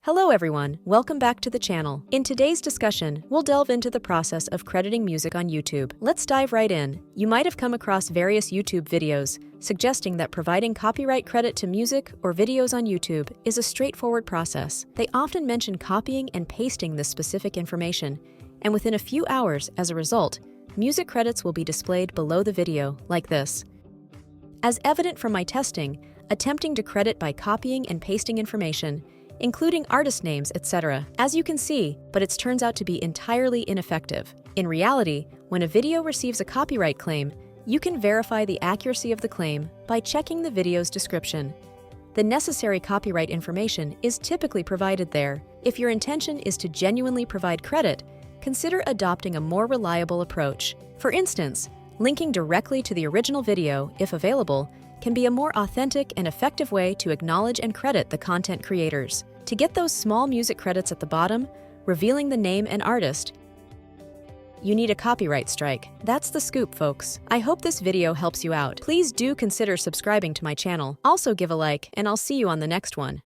Hello everyone, welcome back to the channel. In today's discussion, we'll delve into the process of crediting music on YouTube. Let's dive right in. You might have come across various YouTube videos suggesting that providing copyright credit to music or videos on YouTube is a straightforward process. They often mention copying and pasting this specific information, and within a few hours, as a result, music credits will be displayed below the video, like this. As evident from my testing, attempting to credit by copying and pasting information, including artist names, etc., as you can see, but it turns out to be entirely ineffective. In reality, when a video receives a copyright claim, you can verify the accuracy of the claim by checking the video's description. The necessary copyright information is typically provided there. If your intention is to genuinely provide credit, consider adopting a more reliable approach. For instance, linking directly to the original video, if available, can be a more authentic and effective way to acknowledge and credit the content creators. To get those small music credits at the bottom, revealing the name and artist, you need a copyright strike. That's the scoop, folks. I hope this video helps you out. Please do consider subscribing to my channel. Also give a like, and I'll see you on the next one.